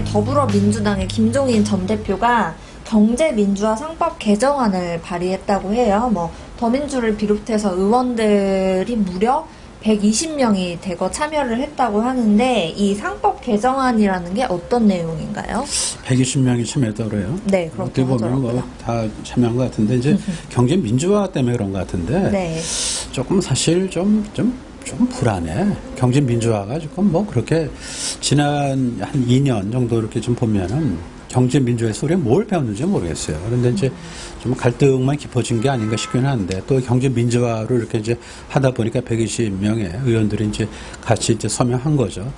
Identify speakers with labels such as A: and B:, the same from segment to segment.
A: 최근에 더불어민주당의 김종인 전 대표가 경제민주화 상법 개정안을 발의했다고 해요. 뭐 더민주를 비롯해서 의원들이 무려 120명이 대거 참여를 했다고 하는데 이 상법 개정안이라는 게 어떤 내용인가요?
B: 120명이 참여했다고 그래요?
A: 네,
B: 어떻게 보면 뭐 다 참여한 것 같은데 이제 경제 민주화 때문에 그런 것 같은데
A: 네.
B: 조금 사실 좀 불안해. 경제 민주화가 조금 뭐 그렇게 지난 한 2년 정도 이렇게 좀 보면은 경제 민주화에서 우리가 뭘 배웠는지 모르겠어요. 그런데 이제 좀 갈등만 깊어진 게 아닌가 싶긴 한데 또 경제 민주화를 이렇게 이제 하다 보니까 120명의 의원들이 이제 같이 이제 서명한 거죠.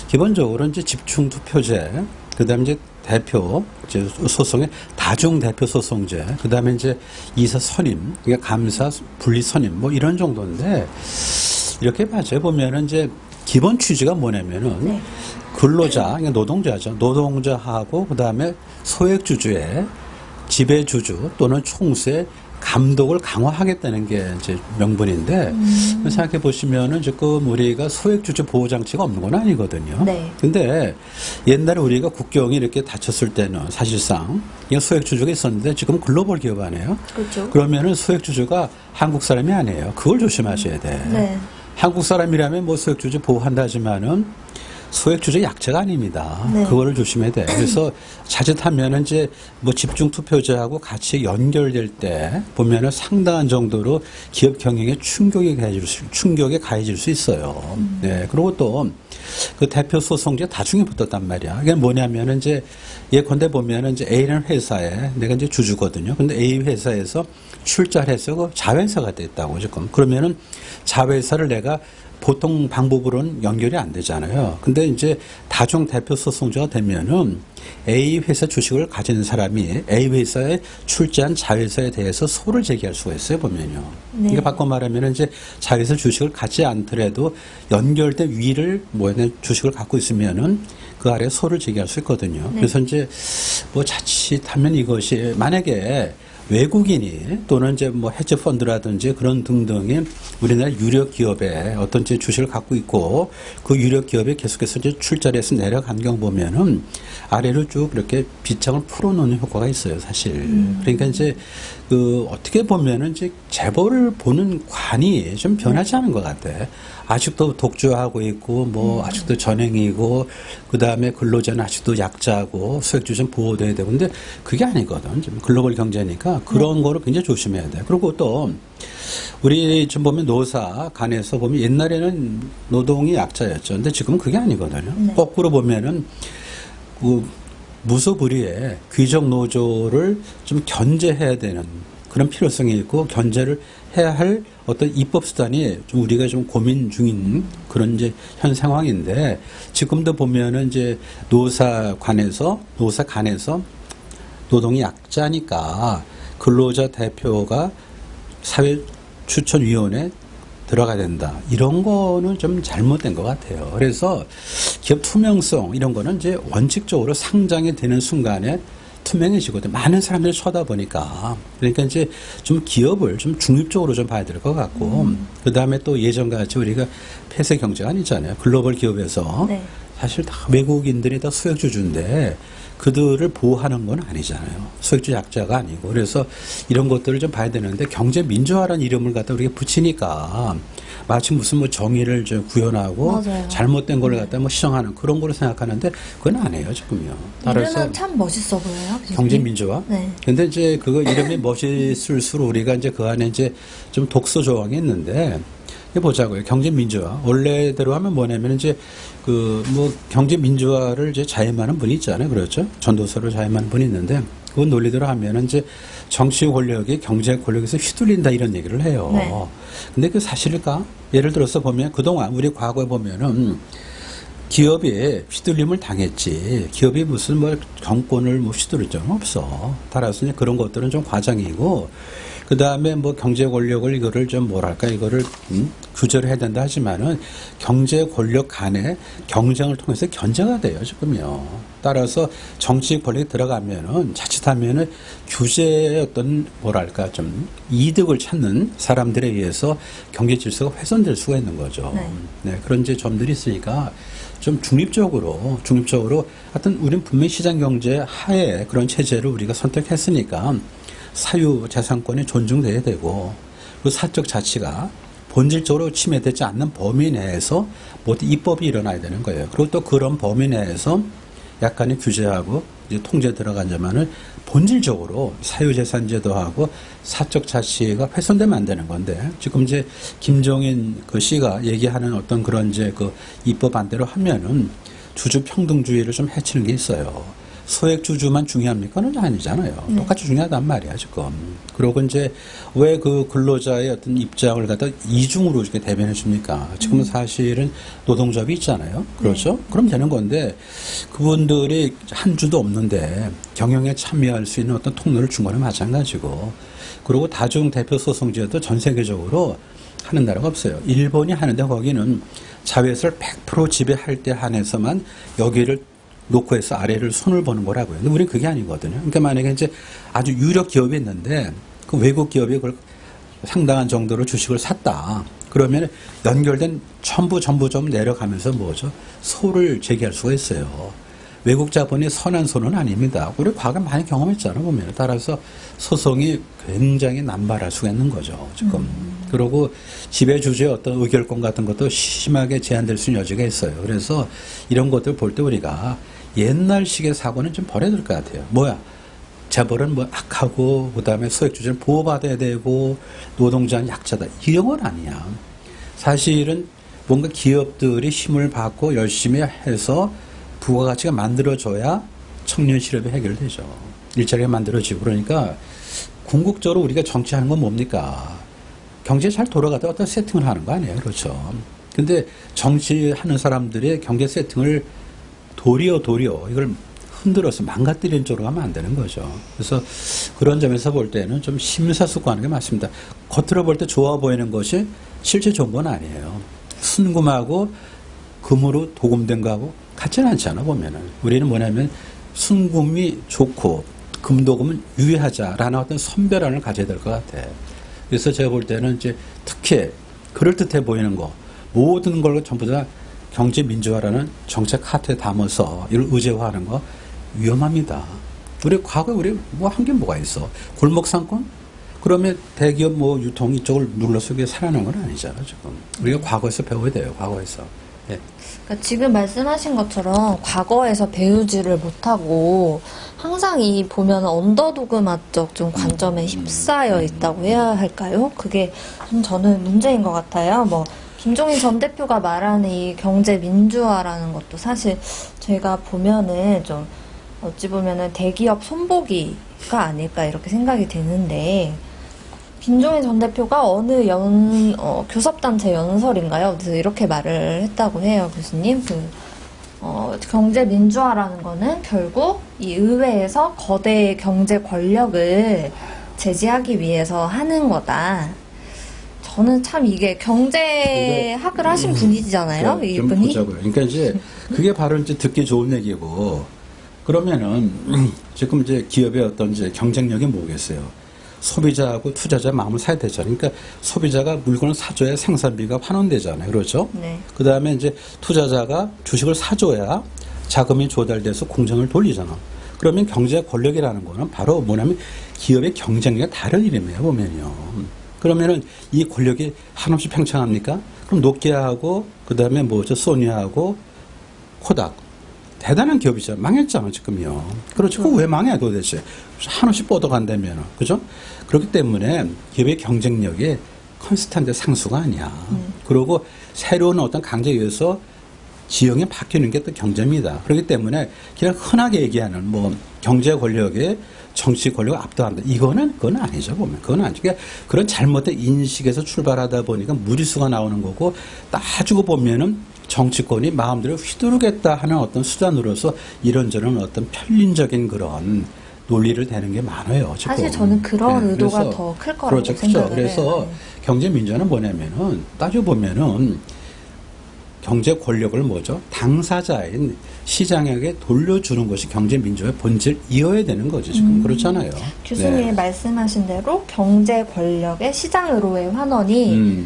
B: 기본적으로 이제 집중 투표제, 그다음에 이제 대표 이제 소송의 다중 대표 소송제, 그다음에 이제 이사 선임, 그러니까 감사 분리 선임 뭐 이런 정도인데 이렇게 맞아 보면은 이제 기본 취지가 뭐냐면은
A: 네.
B: 근로자, 그러니까 노동자죠. 노동자하고 그다음에 소액주주의 지배주주 또는 총수의 감독을 강화하겠다는 게 이제 명분인데 생각해 보시면은 지금 우리가 소액주주 보호 장치가 없는 건 아니거든요.
A: 네.
B: 근데 옛날에 우리가 국경이 이렇게 닫혔을 때는 사실상 그냥 소액주주가 있었는데 지금 글로벌 기업 아니에요?
A: 그렇죠.
B: 그러면은 소액주주가 한국 사람이 아니에요. 그걸 조심하셔야 돼.
A: 네.
B: 한국 사람이라면 뭐 소액주주 보호한다 하지만은 소액주주 약자가 아닙니다.
A: 네.
B: 그거를 조심해야 돼. 그래서 자칫하면은 이제 뭐 집중 투표제하고 같이 연결될 때 보면은 상당한 정도로 기업 경영에 충격에 가해질 수 있어요. 네. 그리고 또 그 대표 소송제 다중에 붙었단 말이야. 이게 뭐냐면은 이제 예컨대 보면은 이제 A라는 회사에 내가 이제 주주거든요. 근데 A 회사에서 출자를 해서 그 자회사가 됐다고 지금. 그러면은 자회사를 내가 보통 방법으로는 연결이 안 되잖아요. 근데 이제 다중 대표 소송자가 되면은 A 회사 주식을 가진 사람이 A 회사에 출자한 자회사에 대해서 소를 제기할 수가 있어요, 보면요.
A: 네.
B: 그러니까 바꿔 말하면 이제 자회사 주식을 갖지 않더라도 연결된 위를 주식을 갖고 있으면은 그 아래 소를 제기할 수 있거든요.
A: 네.
B: 그래서 이제 뭐 자칫하면 이것이 만약에 외국인이 또는 이제 뭐 헤지 펀드라든지 그런 등등의 우리나라 유력 기업에 어떤 이제 주식을 갖고 있고 그 유력 기업에 계속해서 이제 출자를 해서 내려간 경우 보면은 아래로 쭉 이렇게 빗장을 풀어놓는 효과가 있어요, 사실. 그러니까 이제 그 어떻게 보면은 이제 재벌을 보는 관이 좀 변하지 않은 것 같아. 아직도 독주하고 있고 뭐 아직도 전행이고 그다음에 근로자는 아직도 약자고 소액주주는 보호돼야 되고 근데 그게 아니거든. 좀 글로벌 경제니까 그런 거를 굉장히 조심해야 돼. 그리고 또 우리 지금 보면 노사 간에서 보면 옛날에는 노동이 약자였죠. 근데 지금은 그게 아니거든요.
A: 네.
B: 거꾸로 보면은 그 무소불위의 귀족 노조를 좀 견제해야 되는 그런 필요성이 있고 견제를 해야 할 어떤 입법 수단이 좀 우리가 좀 고민 중인 그런 이제 현 상황인데 지금도 보면은 이제 노사 간에서 노동이 약자니까 근로자 대표가 사회 추천위원회 들어가야 된다. 이런 거는 좀 잘못된 것 같아요. 그래서 기업 투명성 이런 거는 이제 원칙적으로 상장이 되는 순간에 투명해지거든. 많은 사람들이 쳐다보니까. 그러니까 이제 좀 기업을 좀 중립적으로 좀 봐야 될 것 같고, 그 다음에 또 예전같이 우리가 폐쇄 경제가 아니잖아요. 글로벌 기업에서.
A: 네.
B: 사실 다 외국인들이 다 소액주주인데 그들을 보호하는 건 아니잖아요. 소액주 약자가 아니고. 그래서 이런 것들을 좀 봐야 되는데 경제 민주화라는 이름을 갖다 우리가 붙이니까 마치 무슨 뭐 정의를 좀 구현하고
A: 맞아요.
B: 잘못된 걸 갖다 뭐 시정하는 그런 거로 생각하는데 그건 아니에요, 지금요.
A: 이름은 참 멋있어 보여요.
B: 경제 민주화.
A: 네.
B: 근데 이제 그거 이름이 멋있을수록 우리가 이제 그 안에 이제 좀 독소 조항이 있는데 보자고요. 경제 민주화. 원래대로 하면 뭐냐면 이제 그 뭐 경제 민주화를 이제 자임하는 분이 있잖아요. 그렇죠? 전도서를 자임하는 분이 있는데 그 논리대로 하면은 이제 정치 권력이 경제 권력에서 휘둘린다 이런 얘기를 해요.
A: 네.
B: 근데 그 사실일까? 예를 들어서 보면 그동안 우리 과거에 보면은 기업이 휘둘림을 당했지. 기업이 무슨 뭐 정권을 뭐 휘두를 적은 없어. 따라서 그런 것들은 좀 과장이고, 그 다음에 뭐 경제 권력을 이거를 좀 뭐랄까 이거를 규제를 해야 된다 하지만은 경제 권력 간의 경쟁을 통해서 견제가 돼요 지금요. 따라서 정치 권력이 들어가면은 자칫하면은 규제의 어떤 뭐랄까 좀 이득을 찾는 사람들에 의해서 경제 질서가 훼손될 수가 있는 거죠. 네, 그런 이제 점들이 있으니까 좀 중립적으로 하여튼 우리는 분명히 시장 경제 하에 그런 체제를 우리가 선택했으니까 사유 재산권이 존중돼야 되고 그 사적 자치가 본질적으로 침해되지 않는 범위 내에서 모두 입법이 일어나야 되는 거예요. 그리고 또 그런 범위 내에서 약간의 규제하고 이제 통제 들어가자마는 본질적으로 사유재산제도하고 사적 자치가 훼손되면 안 되는 건데 지금 이제 김종인 그 씨가 얘기하는 어떤 그런 이제 그 입법 안대로 하면은 주주 평등주의를 좀 해치는 게 있어요. 소액주주만 중요합니까? 그건 아니잖아요. 똑같이 중요하단 말이야, 지금. 그리고 이제 왜 그 근로자의 어떤 입장을 갖다 이중으로 이렇게 대변해 줍니까? 지금은 사실은 노동조합이 있잖아요. 그렇죠? 그럼 되는 건데 그분들이 한 주도 없는데 경영에 참여할 수 있는 어떤 통로를 준 거는 마찬가지고 그리고 다중대표소송제도 전 세계적으로 하는 나라가 없어요. 일본이 하는데 거기는 자회사를 100% 지배할 때 한해서만 여기를 놓고 해서 아래를 손을 보는 거라고요. 근데 우리는 그게 아니거든요. 그러니까 만약에 이제 아주 유력 기업이 있는데 그 외국 기업이 그걸 상당한 정도로 주식을 샀다. 그러면 연결된 전부 좀 내려가면서 뭐죠? 소를 제기할 수가 있어요. 외국 자본이 선한 소는 아닙니다. 우리 과거 많이 경험했잖아요. 보면 따라서 소송이 굉장히 남발할 수가 있는 거죠. 지금. 그리고 지배주주의 어떤 의결권 같은 것도 심하게 제한될 수 있는 여지가 있어요. 그래서 이런 것들 볼 때 우리가 옛날식의 사고는 좀 버려야 될 것 같아요. 뭐야? 재벌은 뭐 악하고 그다음에 소액주주는 보호받아야 되고 노동자는 약자다. 이런 건 아니야. 사실은 뭔가 기업들이 힘을 받고 열심히 해서 부가가치가 만들어져야 청년 실업이 해결되죠. 일자리가 만들어지고 그러니까 궁극적으로 우리가 정치하는 건 뭡니까? 경제 잘 돌아가다 어떤 세팅을 하는 거 아니에요. 그렇죠. 근데 정치하는 사람들의 경제 세팅을 도리어 이걸 흔들어서 망가뜨리는 쪽으로 가면 안 되는 거죠. 그래서 그런 점에서 볼 때는 좀 심사숙고하는 게 맞습니다. 겉으로 볼 때 좋아 보이는 것이 실제 좋은 건 아니에요. 순금하고 금으로 도금된 거하고 같지는 않잖아 보면은. 우리는 뭐냐면 순금이 좋고 금도금은 유의하자라는 어떤 선별안을 가져야 될 것 같아. 그래서 제가 볼 때는 이제 특히 그럴듯해 보이는 거 모든 걸 전부 다 경제 민주화라는 정책 하트에 담아서 이걸 의제화하는 거 위험합니다. 우리 과거에 우리 뭐 한 게 뭐가 있어? 골목 상권? 그러면 대기업 뭐 유통 이쪽을 눌러서 그게 살아난 건 아니잖아 지금. 우리가 과거에서 배워야 돼요. 과거에서. 예.
A: 그러니까 지금 말씀하신 것처럼 과거에서 배우지를 못하고 항상 이 보면 언더도그마적 좀 관점에 휩싸여 있다고 해야 할까요? 그게 좀 저는 문제인 것 같아요. 뭐 김종인 전 대표가 말하는 이 경제 민주화라는 것도 사실 제가 보면은 좀 어찌 보면은 대기업 손보기가 아닐까 이렇게 생각이 되는데 김종인 전 대표가 어느 교섭단체 연설인가요? 그래서 이렇게 말을 했다고 해요, 교수님. 경제 민주화라는 거는 결국 이 의회에서 거대 경제 권력을 제지하기 위해서 하는 거다. 저는 참 이게 경제학을 하신 분이잖아요, 이분이.
B: 보자고요. 그러니까 이제 그게 바로 이제 듣기 좋은 얘기고, 그러면은 지금 이제 기업의 어떤 이제 경쟁력이 뭐겠어요? 소비자하고 투자자 마음을 사야 되잖아요. 그러니까 소비자가 물건을 사줘야 생산비가 환원되잖아요. 그렇죠?
A: 네.
B: 그 다음에 이제 투자자가 주식을 사줘야 자금이 조달돼서 공정을 돌리잖아. 그러면 경제 권력이라는 거는 바로 뭐냐면 기업의 경쟁력과 다른 이름이에요, 보면요. 그러면은 이 권력이 한없이 팽창합니까? 그럼 노키아하고 그 다음에 뭐죠? 소니하고 코닥. 대단한 기업이죠. 망했잖아, 지금요. 그렇죠. 그거 왜 망해, 도대체? 한없이 뻗어간다면. 그죠? 그렇기 때문에 기업의 경쟁력이 컨스탄트 상수가 아니야. 그리고 새로운 어떤 강제에 의해서 지형이 바뀌는 게 또 경제입니다. 그렇기 때문에 그냥 흔하게 얘기하는 뭐 경제 권력에 정치 권력을 압도한다. 그건 아니죠, 보면. 그건 아니죠. 그러니까 그런 잘못된 인식에서 출발하다 보니까 무리수가 나오는 거고 따지고 보면은 정치권이 마음대로 휘두르겠다 하는 어떤 수단으로서 이런저런 어떤 편린적인 그런 논리를 대는 게 많아요. 지금.
A: 사실 저는 그런 의도가 더 클 거라고
B: 그렇죠,
A: 생각을 해요.
B: 그래서 경제 민주화는 뭐냐면은 따져 보면은 경제 권력을 뭐죠? 당사자인 시장에게 돌려주는 것이 경제 민주화의 본질이어야 되는 거죠. 지금 그렇잖아요.
A: 교수님이
B: 네.
A: 말씀하신 대로 경제 권력의 시장으로의 환원이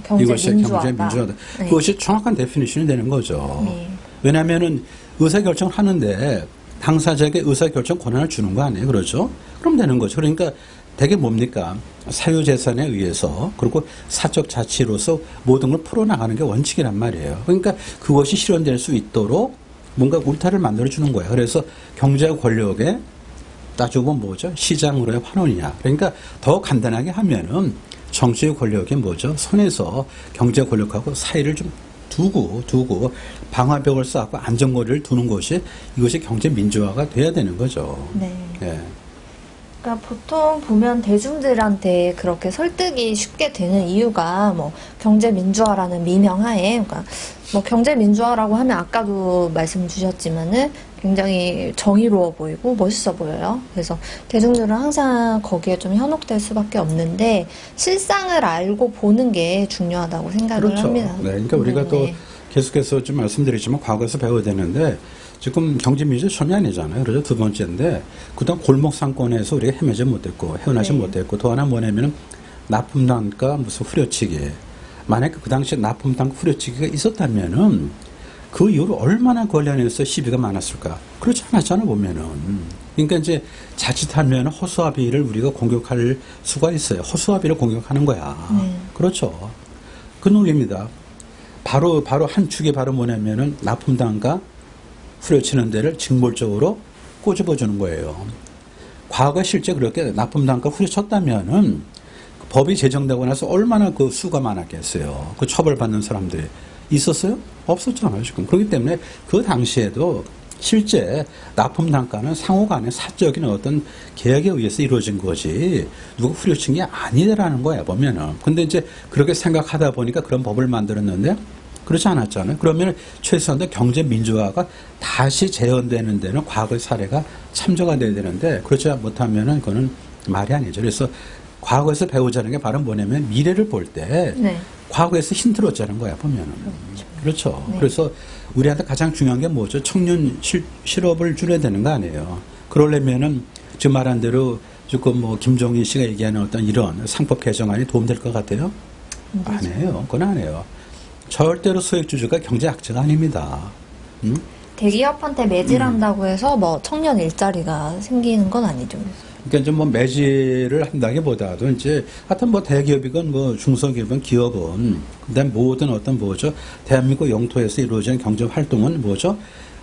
A: 경제
B: 이것이
A: 민주화다.
B: 경제 민주화다.
A: 네.
B: 그것이 정확한 데피니션이 되는 거죠.
A: 네.
B: 왜냐하면은 의사결정을 하는데 당사자에게 의사결정 권한을 주는 거 아니에요? 그렇죠? 그럼 되는 거죠. 그러니까 되게 뭡니까? 사유재산에 의해서 그리고 사적 자치로서 모든 걸 풀어나가는 게 원칙이란 말이에요. 그러니까 그것이 실현될 수 있도록 뭔가 울타리를 만들어주는 거예요. 그래서 경제 권력에 따지고 뭐죠? 시장으로의 환원이냐. 그러니까 더 간단하게 하면은 정치의 권력이 뭐죠? 손에서 경제 권력하고 사이를 좀 두고 방화벽을 쌓고 안전거리를 두는 것이 이것이 경제 민주화가 돼야 되는 거죠.
A: 네.
B: 예.
A: 그러니까 보통 보면 대중들한테 그렇게 설득이 쉽게 되는 이유가 뭐 경제 민주화라는 미명하에, 그러니까 뭐 경제 민주화라고 하면 아까도 말씀 주셨지만은 굉장히 정의로워 보이고 멋있어 보여요. 그래서 대중들은 항상 거기에 좀 현혹될 수밖에 없는데 실상을 알고 보는 게 중요하다고 생각을
B: 그렇죠.
A: 합니다.
B: 네, 그러니까 우리가
A: 네.
B: 또 계속해서 좀 말씀드리지만 과거에서 배워야 되는데 지금 경제민주화 처음이 아니잖아요. 그래서 두 번째인데 그동안 골목 상권에서 우리가 헤매지 못했고 헤어나지
A: 네.
B: 못했고 또 하나 뭐냐면 납품단가 무슨 후려치기. 만약에 그 당시에 납품단가 후려치기가 있었다면은 그 이후로 얼마나 관련해서 시비가 많았을까? 그렇지 않았잖아 보면은. 그러니까 이제 자칫하면 허수아비를 우리가 공격할 수가 있어요. 허수아비를 공격하는 거야.
A: 네.
B: 그렇죠. 그 논리입니다. 바로 한 축이 바로 뭐냐면은 납품단가 후려치는 데를 징벌적으로 꼬집어 주는 거예요. 과거 실제 그렇게 납품단가 후려쳤다면은 법이 제정되고 나서 얼마나 그 수가 많았겠어요. 그 처벌받는 사람들이 있었어요? 없었잖아요, 지금. 그렇기 때문에 그 당시에도 실제 납품단가는 상호 간의 사적인 어떤 계약에 의해서 이루어진 거지 누가 후려친 게 아니라는 거야, 보면은. 근데 이제 그렇게 생각하다 보니까 그런 법을 만들었는데 그렇지 않았잖아요. 그러면 최소한도 경제 민주화가 다시 재현되는 데는 과거의 사례가 참조가 돼야 되는데 그렇지 못하면은 그거는 말이 아니죠. 그래서 과거에서 배우자는 게 바로 뭐냐면 미래를 볼 때
A: 네.
B: 과거에서 힌트를 얻자는 거야, 보면은. 그렇죠.
A: 네.
B: 그래서 우리한테 가장 중요한 게 뭐죠? 청년 실업을 줄여야 되는 거 아니에요. 그러려면은 지금 말한 대로 조금 뭐 김종인 씨가 얘기하는 어떤 이런 상법 개정안이 도움될 것 같아요? 안 해요. 그건 안 해요. 절대로 소액주주가 경제 약자가 아닙니다.
A: 대기업한테 매질한다고 해서 뭐 청년 일자리가 생기는 건 아니죠.
B: 그러니까 이제 뭐 매질을 한다기보다도 이제 하여튼 뭐 대기업이건 뭐 중소기업은 기업은 그다음 모든 어떤 뭐죠 대한민국 영토에서 이루어지는 경제 활동은 뭐죠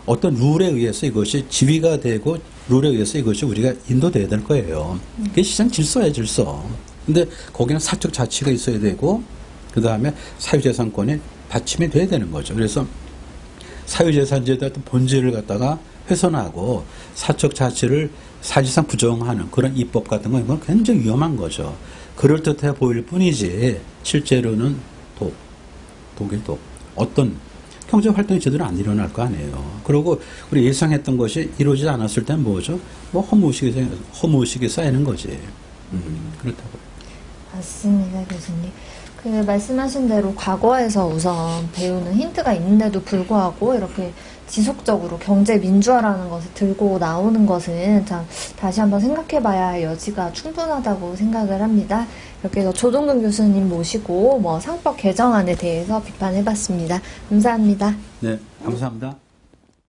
B: 어떤 룰에 의해서 이것이 지위가 되고 룰에 의해서 이것이 우리가 인도돼야 될 거예요. 그게 시장 질서예요, 질서. 근데 거기는 사적 자치가 있어야 되고 그 다음에 사유재산권이 받침이 돼야 되는 거죠. 그래서 사유재산제의 어떤 본질을 갖다가 훼손하고 사적 자치를 사실상 부정하는 그런 입법 같은 거 이건 굉장히 위험한 거죠. 그럴듯해 보일 뿐이지 실제로는 독일 어떤 경제 활동이 제대로 안 일어날 거 아니에요. 그리고 우리 예상했던 것이 이루어지지 않았을 땐 뭐죠? 뭐 허무의식이 쌓이는 거지. 그렇다고.
A: 맞습니다, 교수님. 그 말씀하신 대로 과거에서 우선 배우는 힌트가 있는데도 불구하고 이렇게 지속적으로 경제 민주화라는 것을 들고 나오는 것은 참 다시 한번 생각해봐야 할 여지가 충분하다고 생각을 합니다. 이렇게 해서 조동근 교수님 모시고 뭐 상법 개정안에 대해서 비판해봤습니다. 감사합니다.
B: 네, 감사합니다.